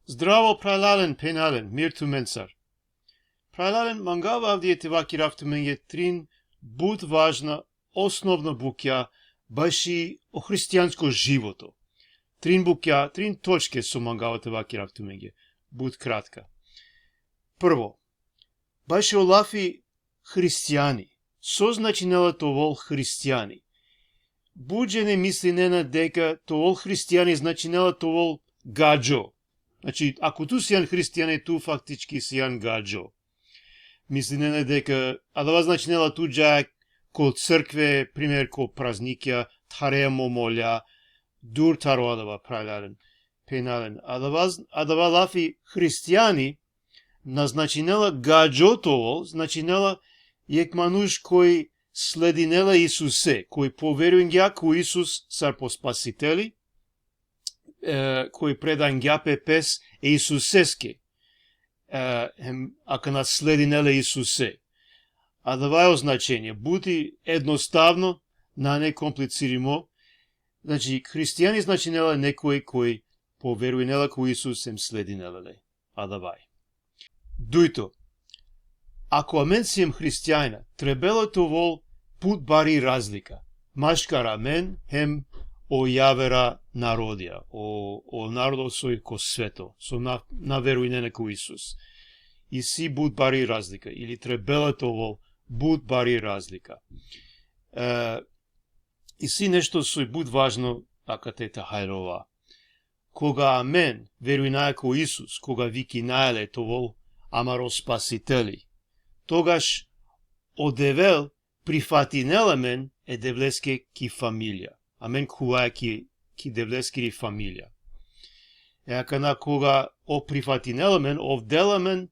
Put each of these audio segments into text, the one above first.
Zdravo prailalen penalen, mir tu mensar. Prailalen mangava avdijete vakirav менге трин буд важна основна букја баши о христијанско живото. Трин букја, трин точке со мангавате vakirav менге. Буд кратка. Прво, баши олафи христијани. Со значинела товол христијани. Буџе не мисли нена дека товол христијани значинела товол гаджо. Значи, ако ту си јан христијан, ту фактички си јан гаджо. Мисли нена дека, а да значи нела ту джајак ко цркве, пример ко празникја, тареја момолја, дур таро адава прајларен, пенален. А да лафи христијани, назначинела гаджо товол, значинела јек мануш кој следи нела Исусе, кој поверуен ја ко Исус сар по спасители, кој предан гјапе пес Исусеске, ако наследи неле Исусе. А да е означение, бути едноставно, на не комплициримо, значи, христијани значи нела некој кој поверуе нела ко Исус им следи неле. А да вај. Дујто, ако амен сием христијајна, требело товол пут бари разлика. Машкар амен, хем о јавера народија, о народот сој ко свето, со наверуј не ко Исус. И си буд бари разлика, или требелето во буд бари разлика. И си нешто сој буд важно, ака тета хајрова. Кога амен веруј наја ко Исус, кога вики најле товол амаро спасители, тогаш одевел прифати неламен е девлеске ки фамилија. Амен куај ки девлескири фамилија. Ака на кога о прифати неламен, ов деламен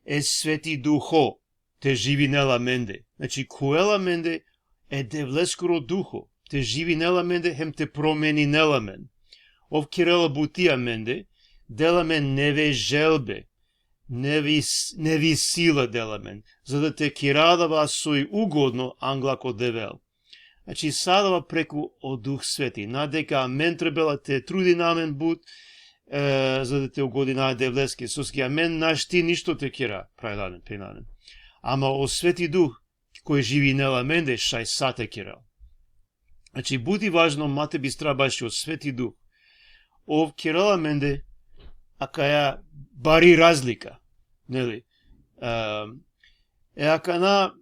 е свети духо, те живи неламенде. Значи, куеламенде е девлескоро духо, те живи неламенде, хем те промени неламен. Ов кирела бутија менде, деламен не ве желбе, не ви сила деламен, за да те кирадава сој угодно англако девел. Значи, садава преку од Дух Свети, надека амен требела те труди на амен буд, за да те угоди на девлески. Соски амен наш ти ништо те кира, прајладен, пенаден. Ама о Свети Дух, кој живи нела менде, шај са те кирал. Значи, буди важно, мате би страбаши о Свети Дух. Ов кирала менде, ака ја бари разлика, нели? Ака на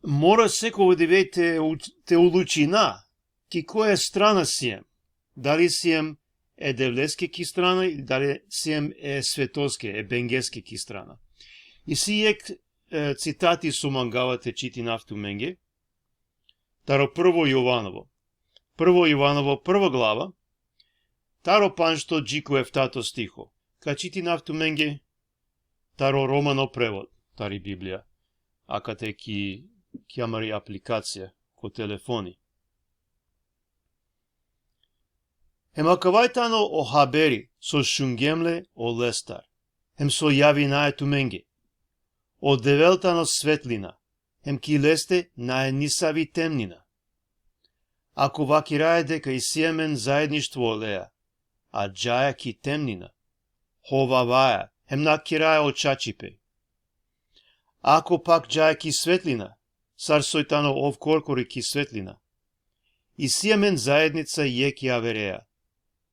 мора секој да те улучи на ки која страна сием. Дали сием е девлеске ки страна или дали сием е светоске, е бенгеске ки страна. И си ек цитати со мангавате чити нафту менге. Таро прво Јованово. Прво Јованово, прва глава. Таро паншто джико ефтато стихо. Ка чити нафту менге. Таро романо превод. Тари Библија. Ака те ки амари апликација ко телефони. Емакавајтано о хабери со шунгемле о лестар. Хем со јави најту менге. О девелтано светлина. Хем ки лесте најнисави темнина. Ако вакираје дека и сиемен заедништво олеа, а джаја ки темнина. Ховаваја, хем накираје очачипе. Ако пак джаја ки светлина, сар сојтано ов коркори ки светлина. И сиемен заедница јек јавереа.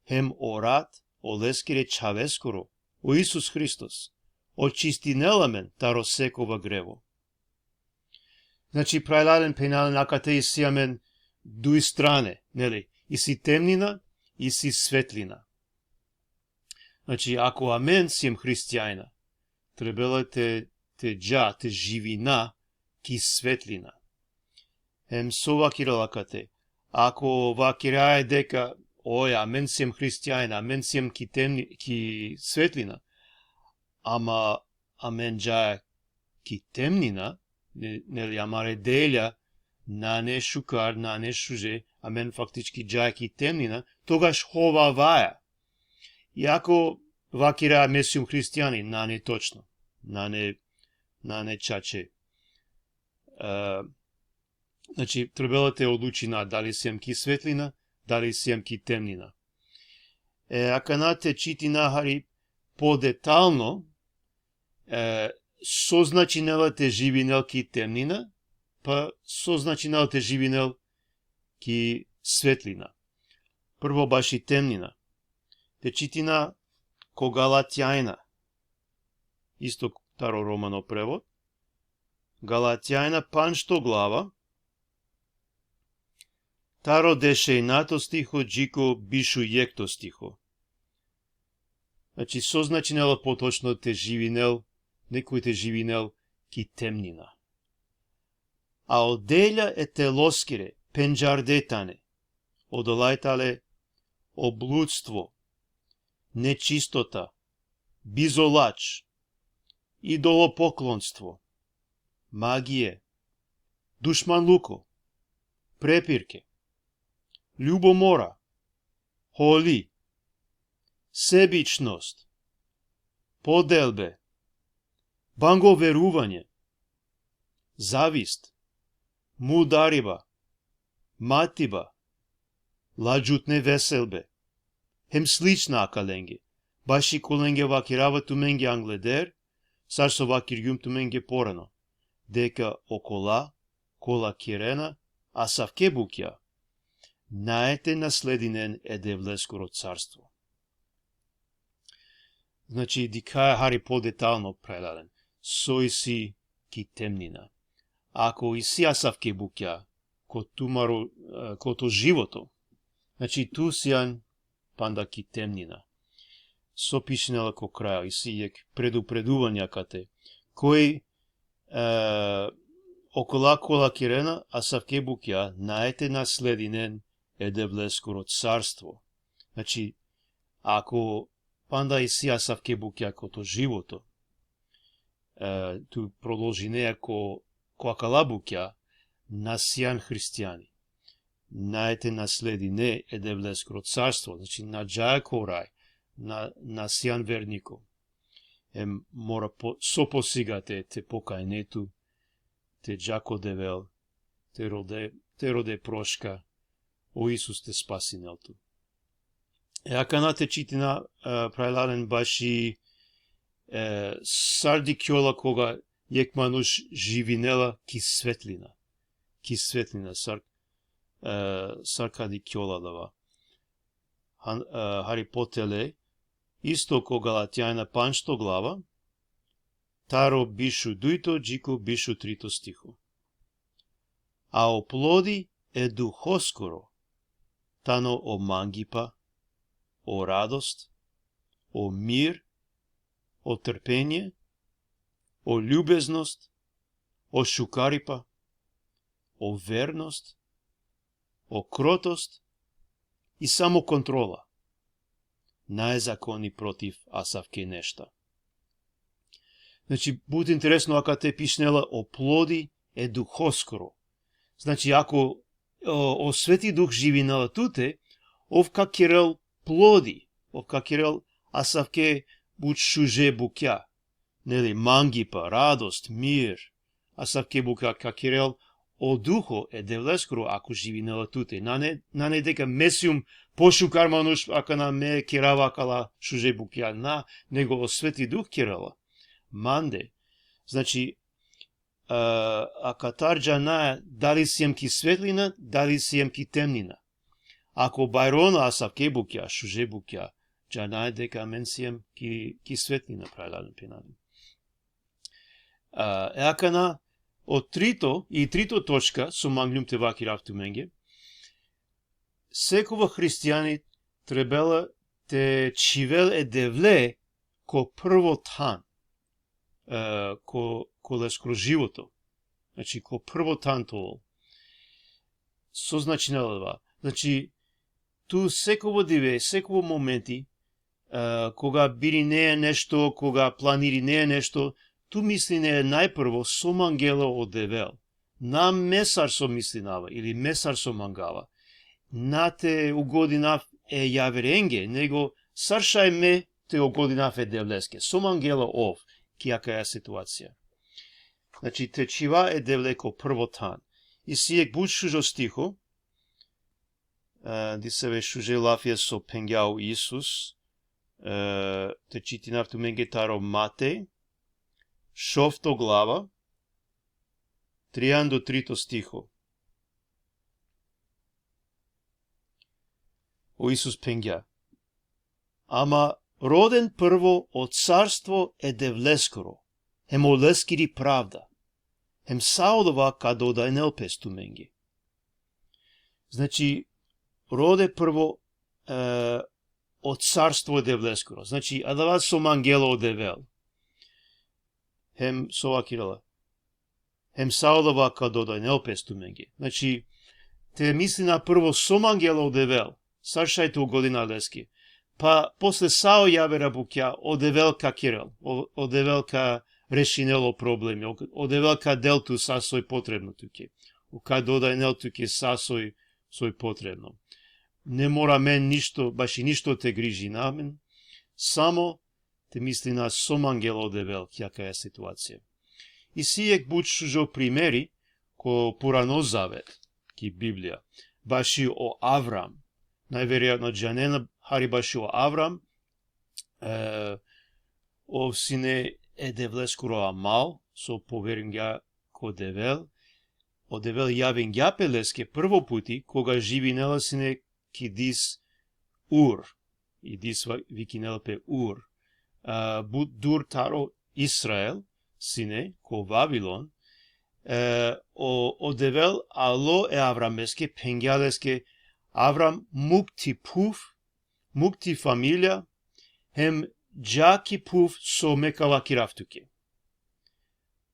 Хем о рад, о лескире чавескоро, о Исус Христос, о чистинеламен таро секова грево. Значи, прајладен пенален акате и сиемен дуј стране, нели? И си темнина, и си светлина. Значи, ако амен сием христијајна, требела те живина ки светлина. Хем со вакиралакате. Ако вакираје дека ој, амен сием христијајна, амен сием ки светлина, ама амен джаја ки темнина, нели амаре делја, на не шукар, на не шуже, амен фактички джаја ки темнина, тогаш ховаваја. И ако вакираја месиум христијани, на не точно, на не чаче. Значи, требела те одлучи на дали сием ки светлина, дали сием ки темнина. Ака на те чити нахари подетално созначинела те живинел ки темнина, па созначинел те живинел ки светлина. Прво баш и темнина. Те читина ко Галатјајна. Исто таро романо превод. Галатјајна паншто глава. Таро дешејнато стихо, джико бишу јекто стихо. Значи, созначинела поточно те живинел, некој те живинел ки темнина. А оделја е телоскире, пенџардетане, одолајтале облудство, нечистота, бизолач, идолопоклонство, магије, душманлуко, препирке, љубомора, холи, себичност, поделбе, банговерување, завист, мудариба, матиба, лаџутне веселбе, хем слична акаленге, баши коленге вакирава туменге англедер, сарсо вакир јум туменге порано, дека окола, кола кирена, а савке букја, наете наслединен е девлескоро царство. Значи, дикаја Хари по-детално предаден. Сој си ки темнина. Ако и си асавке букја, ко тумаро, кото живото, значи ту сијан панда ки темнина. Со пишнела ко краја и си јек предупредувања кате, кој окола кола кирена, асавке букја, наете наслединен е девлескоро царство. Значи, ако панда и си асавке букја кото живото, ту продолжи неја ко акала букја, насијан христијани. Наете наследи не е девлескоро царство, значи на джаја ко рај, на сијан вернико. Мора со посигате те покајнету, те джако девел, те роде прошка, о Исус те спасинелту. Ако те читина прајладен баши сарди кјола кога јек мануш живинела ки светлина. Ки светлина, саркади кјола дава. Хари Потеле, исто ко Галатјајна паншто глава, таро бишу дујто, джико бишу трито стихо. А оплоди е духоскоро, тано о мангипа, о радост, о мир, о трпење, о љубезност, о шукарипа, о верност, о кротост и самоконтрола. Најзакони против асавке нешта. Значи, буде интересно ако те пишнела о плоди е духоскоро. Значи, ако о Свети Дух живинела туте, овка кирел плоди, овка кирел асавке буч шуже букја. Нели, мангипа, радост, мир, асавке букја какирел о духо е девлескоро ако живинела туте. На не дека месиум пошукар мануш ака на ме кирава кала шуже букја, него о Свети Дух кирела. Манде. Значи, ака тарджа на дали сијам ки светлина, дали сијам ки темнина. Ако бајрона асавке букја, шуже букја, джанај дека мен сијам ки светлина прајладен пенаден. Ака на од трито точка, со манглюм те ваки рафту менге, секој христијани требела те чивел е девле ко прво тан, ко лескро живото. Значи, ко прво тантол. Со значинела. Значи, ту секово диве, секово моменти, кога бири не е нешто, кога планири не е нешто, ту мисли не е најпрво со мангела од девел. На месар со мислинава, или месар со мангала. На те угодинав е јаверенге, него саршај ме те угодинав е девлеске. Со мангела ов, кијака е ситуација. Значи, те чива е девлеко прво тан. И сијек буд шужо стихо, ди се ве шуже лафија со пенгјао Исус, те читинавту менге таро Матеј, шовто глава, 3 до 3 стихо. О Исус пенгја. Ама роден прво од царство е девлескоро, хем олескири правда, хем саодова кадо да не опесту менге. Значи, роде прво од царство е девлескоро. Значи, адава сом ангело одевел. Хем совакирала. Хем саодова кадо да не опесту менге. Значи, те мисли на прво сом ангело одевел. Саршајте у година лески. Па после сао јавера букја одевел ка кирел, одевел ка решинело проблеми, одевел ка делту сасој потребно туке. Ка додај нел туке сасој потребно. Не мора мен ништо, баш и ништо те грижи на мен, само те мисли на сом ангел одевел кјака е ситуација. И сијек бучужо примери ко Пурано Завет, ки Библија, баш и о Аврам, најверојатно джанена хари баш о Аврам, овсине е девлескуро амал, со поверим ја ко девел, одевел јавен ја пелеске прво пути, кога живи нела сине ки дис Ур, и дис викинела пе Ур, дур таро Исраел, сине, ко Вавилон, одевел ало е Аврамеске, пенгјалеске, Аврам мукти пуф, мукти фамилија, хем джаки пуф со мекавакиравтуке.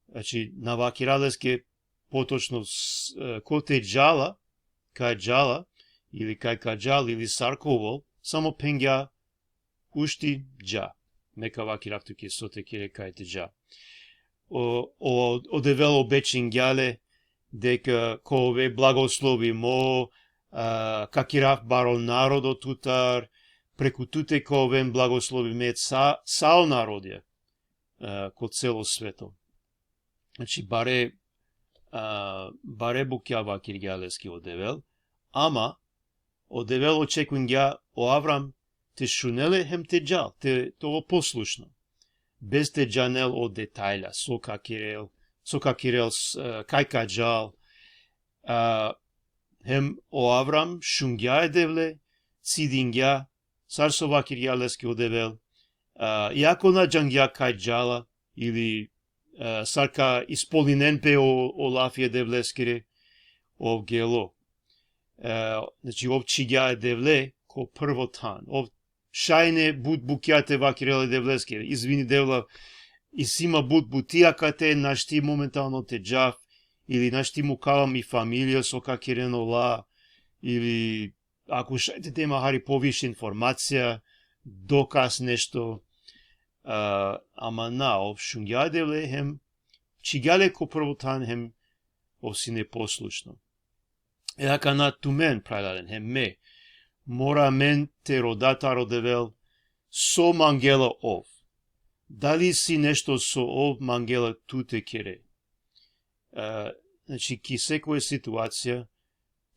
Значи, навакиралеске, поточно коте джала, кај джала, или кај каджал, или сарковол, само пенгја ушти джа. Мекавакиравтуке со текере кај те джа. Одевел обечен гјале, дека кове благослови мо, какирав баро народо тутар, преку туте ковен благослови мет сао народја, ко цело свето. Значи, баре букјава киргјалески одевел, ама одевел очекуван ја о Аврам те шунеле хем те джал, те тоа послушно. Без те джанел од детајла, со какирел, кај каджал, хем о Аврам шунгја едевле, цидингја, сарсова кирјалески одевел, јако на джангја кај джала, или сарка исполнинен пе о лафија девлескире, ов гело. Значи, ов чиѓа едевле, ко првотан, ов шајне букјате вакиреле девлескире, извини девла, и сима бутијакате, нашти моментално те джав, или нашти му кавам и фамилија со какирено ла, или ако шајте тема хари повише информација, доказ нешто, ама на, ов шунгјадевле хем, чигале ко првотан хем, ов си непослушно. Еака на ту мен прајдаден, хем ме, мора мен те родата родевел, со мангела ов. Дали си нешто со ов мангела ту те кере? Значи, ки секоја ситуација,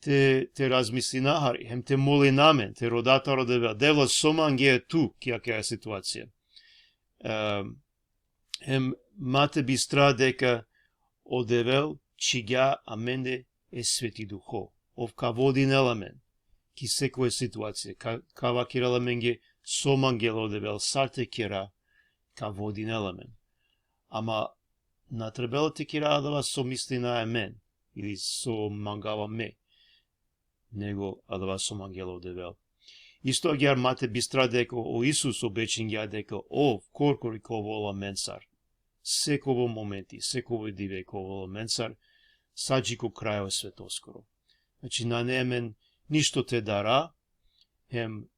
те размисли нахари, хем те моли на мен, те родата родевел, девла со мангела ту, кјака е ситуација. Хем мате бистра дека одевел, чиѓа а менде е Свети Духо. Ов ка води нела мен, ки секоја ситуација, ка вакирала менге со мангела одевел, сарте кера, ка води нела мен. Ама на требела те кера адава со мисли на мен, или со мангава ме, него адава со мангела одевел. Исто агјар мате бистра дека о Исус обечен ја дека ов коркори ко вола менсар. Секово моменти, секово диве ко вола менсар, саджи ко крајо светоскоро. Значи, на немен ништо те дара, хем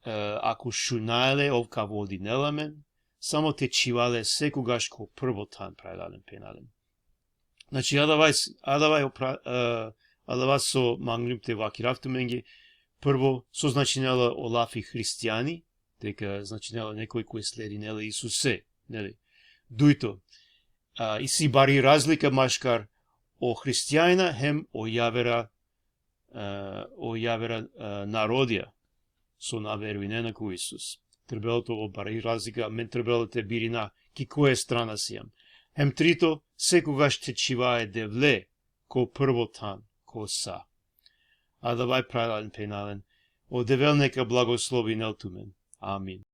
ако шунаеле ов ка води неламен, само те чивале секогаш ко првотан прајдаден пенаден. Значи, адавај со мангрипте вакиравту менге, прво, со значинела олафи христијани, дека значинела некој кој следи неле Исусе, нели? Дујто, и си бари разлика машкар о христијајна, хем о јавера народија, со наверување на кој Исус. Требелото обари разлика мен требелите бирина ки која страна сијам. Хем трито секогаш те чивае девле ко првотан ко са. А давај правилен пенален, о девел нека благослови нелтумен. Амин.